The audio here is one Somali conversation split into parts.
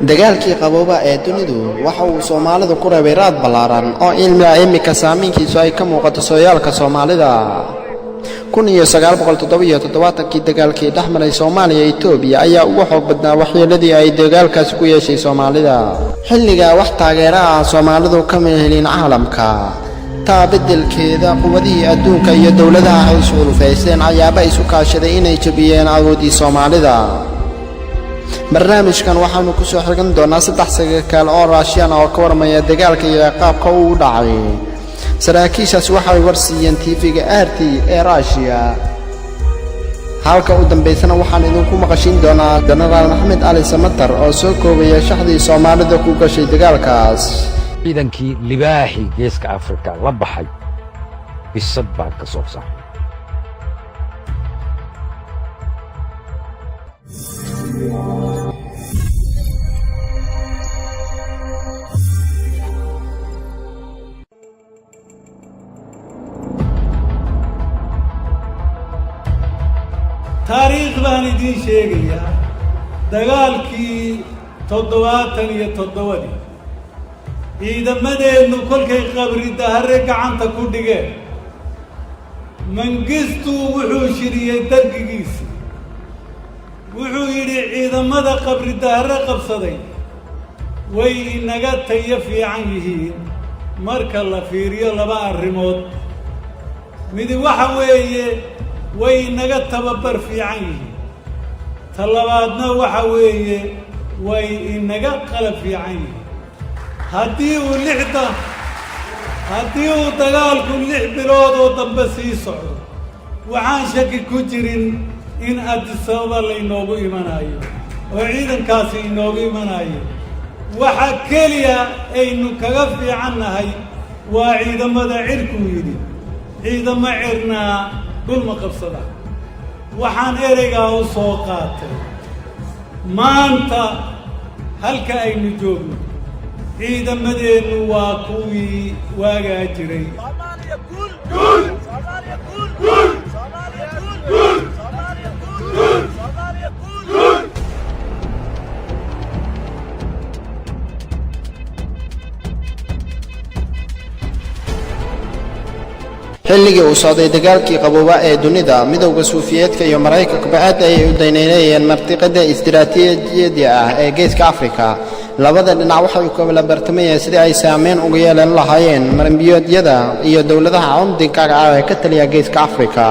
dagaalkii qabooba ee dunidu waxa uu Soomaalidu ku reebay raad ballaaran oo imika saamiinkiisu ay ka muuqato sooyaalka Soomaalida 1977 dagaalkii dhexmaray Soomaaliya iyo Itoobiya ayaa ugu xoog badnaa waxyeeladii ay dagaalkaas ku yeeshay Soomaalida xilliga wax taageero ah Soomaalidu kama helin caalamka taa beddelkeeda quwadii adduunka iyo dawladaha ay sulfayseen ayaaba isu kaashaday inay jabiyeen awoodii Soomaalida barnaamijkan waxaanu ku soo xigan doonaa 3 sagaal oo Russian oo ka warmaya dagaalka iyo qaabka uu dhacay saraakiishaas waxay warsiiyeen TV-ga RT ee Russia halka u dambeysana waxaan idinku maqashin doonaa General Maxamed Ali Samatar oo soo koobaya shaxdii Soomaalida ku gashay dagaalkaas ciidankii libaaxi geeska Afrika la baxay bisad baa ka soo saar taariikh baan idin sheegayaa dagaalkii 77 ciidamadeenu kolkay qabri dahare gacanta ku dhigeen Mengistu wuxuu shiriyay dargigiisa wuxuu yidhi ciidamada qabri dahare qabsaday way inaga tayo fiican yihiin marka la fiiriyo 2 arrimood mid waxa weeye way inaga tababar fiican yihiin talabaadna waxa weeye way inaga qalab fiican yihiin haddii uu dagaalku 6 bilood oo dambe sii socdo waxaan shaki ku jirin in Addis Ababa la inoogu imanayo oo ciidankaasi inoogu imanayo waxa kaliya aynu kaga fiicannahay waa ciidamada cirku yidhi ciidamo cirna dhul ma qabsada waxaan ereygaa u soo qaatay maanta halka aynu joogno ciidamadeenu waa kuwii waagaa jiray xilligii uu socday dagaalkii qabooba ee dunida midowga Sofiyeedka iyo Mareykanka baad ay u daynayeen martiqada istiraatiijiyada ah ee geeska Afrika labada dhinac waxay ku kala bartamayeen sidii ay saameyn ugu yeelan lahaayeen marinbiyoedyada iyo dawladaha cumdiga ah ee ka taliya geeska Afrika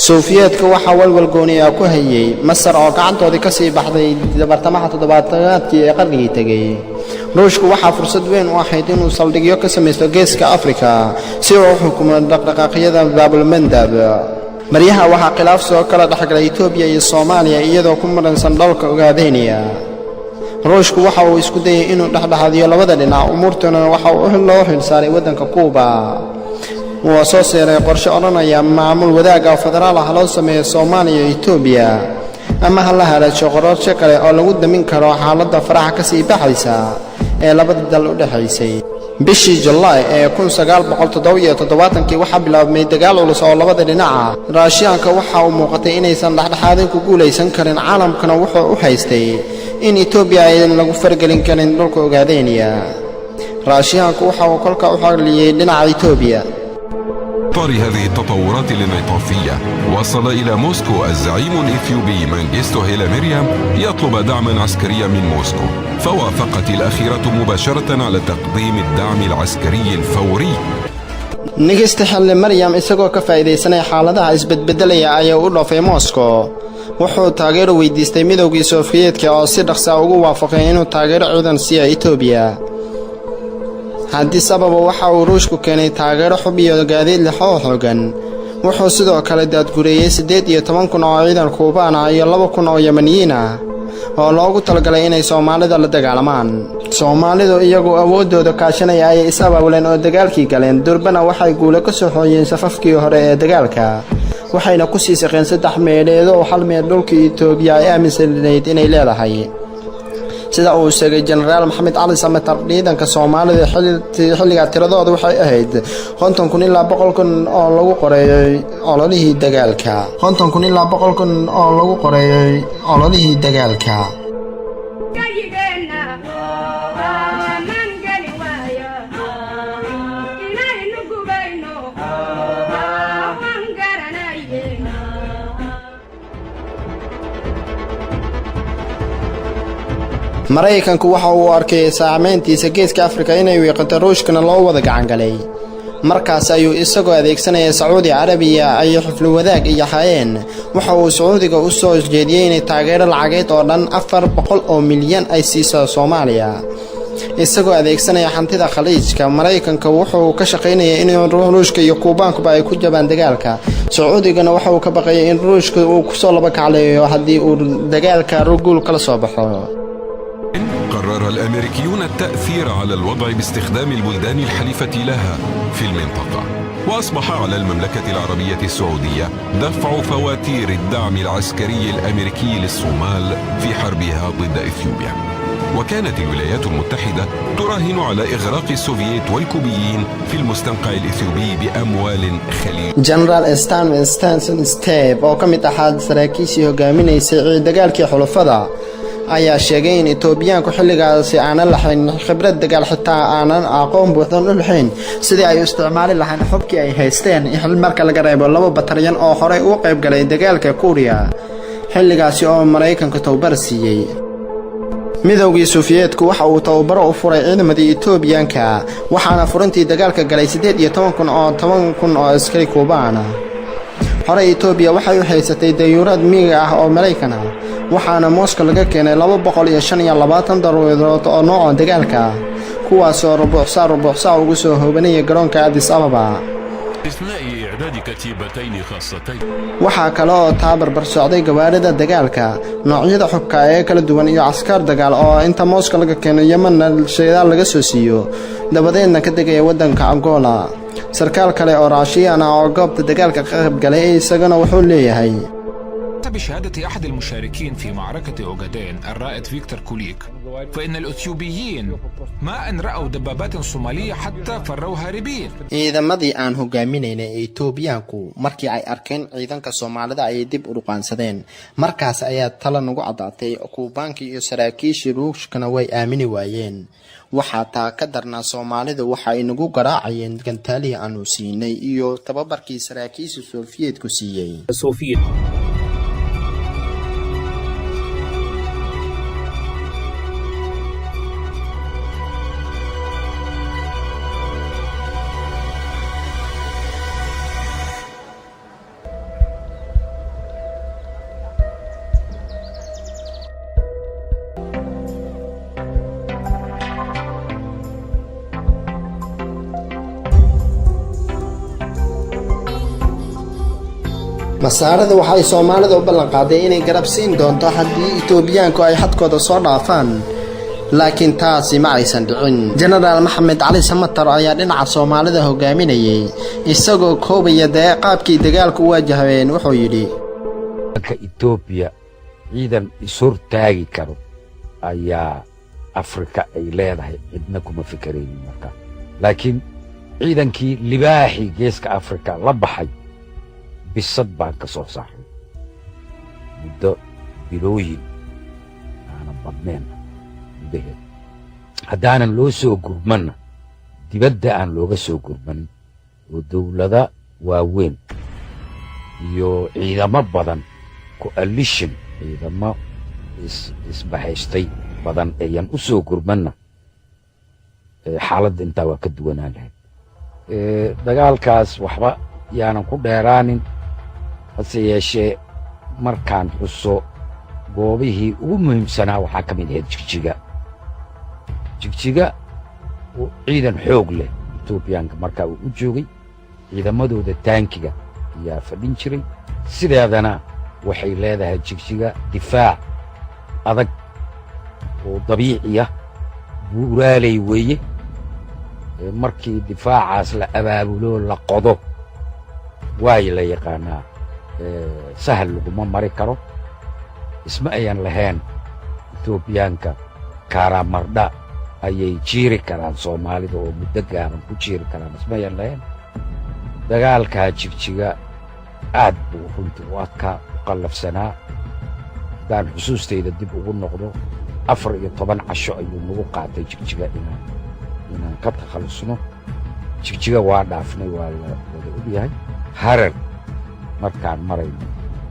Sofiyeedka waxa walwal gooni ah ku hayay Masar oo gacantoodii ka sii baxday bartamaha 70-aadkii ee qarnigii tagay ruushku waxa fursad weyn u ahayd inuu saldhigyo ka sameeyo geeska Afrika si uu u xukumo dhaqdhaqaaqyada Baabilmandab maryaha waxa khilaaf soo kala dhaxgalay Itoobiya iyo Soomaaliya iyadoo ku maransan dhulka Ogaadeniya ruushku waxa uu isku dayay inuu dhaxdhaxadiyo labada dhinac umurtana waxa uu loo xilsaaray wadanka Kuuba oo soo saaray qorshe oranaya maamul wadaaga federaal ah loo sameeyo Soomaaliya iyo Itoobiya ama hal halaasho qorshe kale oo lagu damin karo xaaladda faraha ka sii baxaysa ee labada dal u dhaxaysay bishii July ee 1977 waxa bilaabmay dagaal culus oo labada dhinac ah Russianka waxa uu muuqatay inaysan dhaxdhaxaadin ku guuleysan karin caalamkana wuxuu u haystay in Itoobiya ay lagu fargelin karin dhulka Ogaadeniya Russianka waxa uu kolka u xaliyay dhinaca Itoobiya إطار هذه التطورات الانعطافية وصل إلى موسكو الزعيم الإثيوبي منجستو هيلا مريم يطلب دعما عسكريا من موسكو فوافقت الأخيرة مباشرة على تقديم الدعم العسكري الفوري نجست حل مريم isagoo ka faa'iideysanay xaaladaha isbedbedelaya ayaa u dhoofay Moscow wuxuu taageero weydiistay midowgii Sofiyeedka oo si dhaqso ah ugu waafaqay inuu taageero ciidan siiyo Itoobiya haddii sabab waxa uu ruushku keenay taageero xub iyo gaadiid leh oo xooggan wuxuu sidoo kale daadgureeyay 18,000 oo ciidan Kuubaan ah iyo 2,000 oo Yemeniyiin ah oo loogu talagalay inay Soomaalida la dagaalamaan Soomaalidu iyagu awoodooda kaashanaya ay isabaabuleen oo dagaalkii galeen durbana waxay guulo ka soo xooyeen safafkii hore ee dagaalka waxayna ku sii shaqeen 3 meelood oo hal meel dhulka Itoobiya ay aaminsanayd inay leedahay sida uu sheegay General Maxamed Ali Samatar ciidanka Soomaalida xilliga tiradoodu waxay ahayd 50,000 ilaa 100,000 oo lagu qoreeyay ololihii dagaalka 50,000 ilaa 100,000 oo lagu qoreeyay ololihii dagaalka maraykanku waxa uu arkay saamayntiisa geeska Afrika inay weeqato Ruushkana loo wada gacan galay markaas ayuu isagoo adeegsanaya Sacuudi Carabiya ay xiflo wadaag iyo hayeen waxa uu Sacuudiga u soo jeediyay inay taageero lacageed oo dhan 400 milyan ay siiso Soomaaliya isagoo adeegsanaya hantida khaliijka maraykanka wuxuu ka shaqeynayay in Ruushka iyo Kuubaankuba ay ku jabaan dagaalka Sacuudigana waxa uu ka baqayay in Ruushka uu ku soo laba kacleeyo haddii uu dagaalka rugul kala soo baxo. قرر الأمريكيون التأثير على الوضع باستخدام البلدان الحليفة لها في المنطقة، وأصبح على المملكة العربية السعودية دفع فواتير الدعم العسكري الأمريكي للصومال في حربها ضد إثيوبيا. وكانت الولايات المتحدة تراهن على إغراق السوفييت والكوبيين في المستنقع الإثيوبي بأموال خليج. جنرال ستانسون ستيب oo ka mid ahaa saraakiishii hogaaminaysay dagaalkii xulafada ayaa sheegay in Itoobiyaanku xilligaas aanan lahayn khibrad dagaal xitaa aanan aqoon buuxda u lahayn sidii ay u isticmaali lahayn xubkii ay haysteen in marka laga reebo 2 bataryan oo hore u qayb galay dagaalka Korea xilligaas oo Mareykanku tababar siiyay. midowgii Sofiyeetku waxa uu tababar u furay ciidamadii Itoobiyaanka waxaana furantii dagaalka galay 10,000 oo askari Kuubaan hore Itoobiya waxay u haysatay dayuurad miyiga ah oo Mareykan ah waxaana Moscow laga keenay 225 daruurood oo nooca dagaalka kuwaas oo rubuc saac ugu soo hoobanaya garoonka Addis Ababa إثناء إعداد كتيبتين خاصتين. waxaa kale oo tababar socday gawaarida dagaalka noocyada xubka ee kala duwan iyo askar dagaal oo inta Moscow laga keenay Yemen shaydaal laga soo siiyo dabadeedna ka degay wadanka Angola sarkaal kale oo Raashiyaan oo goobta dagaalka ka qayb galay isagana wuxuu leeyahay بشهادة أحد المشاركين في معركة أوغادين الرائد فيكتور كوليك فإن الأثيوبيين ما أن رأوا دبابات صومالية حتى فروا هاربين. ciidamadii aan hogaaminaynay Itoobiyaanku markii ay arkeen ciidanka Soomaalida ay dib u ruqaansadeen markaas ayaa tala nagu cadaatay Kuubaanka iyo saraakiishii Ruushkana way aamini waayeen waxa taa ka darnaa Soomaalida waxa ay nagu garaacayeen gantaalihi aanu siinay iyo tababarkii saraakiisha Sofiyeetku siiyay. masaarada waxay Soomaalida u ballan qaaday inay garab siin doonto haddii Itoobiyaanku ay xadkooda soo dhaafaan laakiin taasi ma aysan dhicin. General Maxamed Cali Samatar ayaa dhinaca Soomaalida hogaaminayay isagoo koobaya qaabkii dagaalku u wajahayeen wuxuu yidhi Itoobiya ciidan isur taagi karo ayaa Afrika ay leedahay cidna kuma fikireen marka laakiin ciidankii libaaxi geeska Afrika la baxay bisad baan ka soo saaray muddo bilooyin aanan badnayn gudaheed haddaanan loo soo gurmanna dibadda aan looga soo gurmanin oo dowlada waaweyn iyo ciidamo badan coalition ciidamo isbahaystay badan ayaan u soo gurmanna xaaladda intaa waa ka duwanaan lahayd. dagaalkaas waxba yaanan ku dheeraanin hase yeeshee markaan xuso goobihii ugu muhiimsanaa waxaa ka mid ahayd jigjiga ciidan xoog leh Itoobiyaanka markaa uu u joogay ciidamadooda taankiga ayaa fadhin jiray sideedana waxay leedahay jigjiga difaac adag oo dabiici ah buuraaley weeye markii difaacaas la abaabulo la qodo way la yaqaanaa sahal laguma mari karo isma ayan lahayn Itoobiyaanka karamardha ayay jiiri karaan Soomaalida oo muddo gaaban ku jiiri karaan isma ayan lahayn dagaalka jigjiga aad buu runtii u adkaa u qallafsanaa daan xusuustayda dib ugu noqdo 14 casho ayuu nagu qaatay jigjiga inaan ka takhalusno jigjiga waa dhaafnay waa la wada ogyahay harar markaan marayno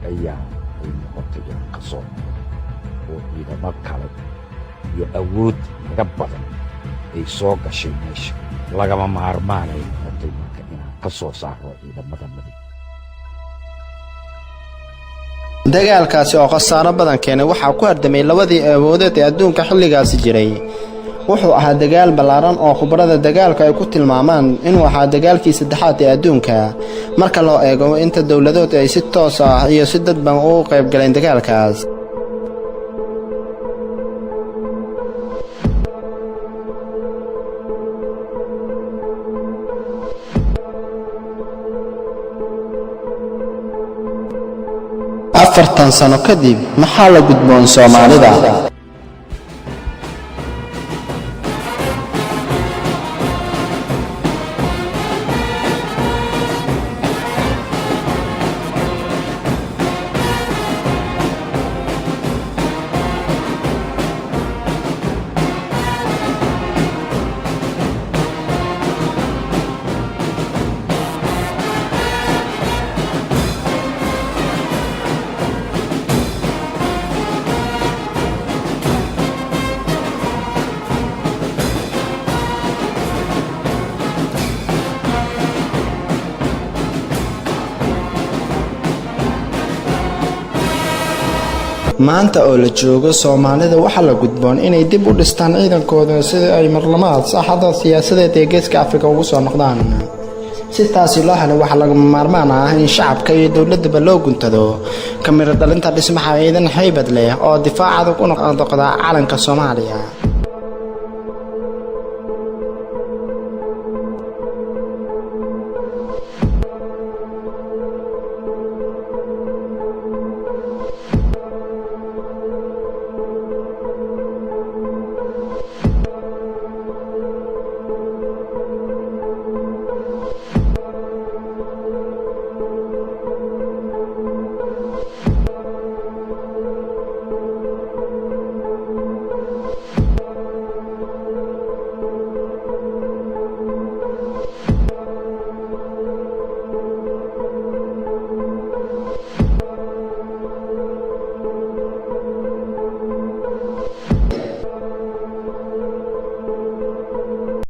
ayaa ay noqotay inaan ka soo oo ciidamo kale iyo awood naga badan ay soo gashay meesha lagama maarmaan ay noqotay marka inaan ka soo saaro ciidamada madig dagaalkaasi oo khasaaro badan keenay waxaa ku hardamay labadii awoodeed ee adduunka xilligaasi jiray wuxuu ahaa dagaal ballaaran oo khubarada dagaalka ay ku tilmaamaan inuu ahaa dagaalkii saddexaad ee adduunka marka loo eego inta dowladood ay si toos ah iyo si dadban ugu qayb galeen dagaalkaas afartan sano kadib maxaa la gudboon Soomaalida maanta oo la joogo Soomaalida waxa la gudboon inay dib u dhistaan ciidankooda sida ay marlamaad saxada siyaasadeed ee Geeska Afrika ugu soo noqdaan si taasi loo helo waxa laga maarmaan ah in shacabka iyo dawladda loo guntado kamira dhalinta dhismaha ciidan haybad leh oo difaaca u noqda calanka Soomaaliya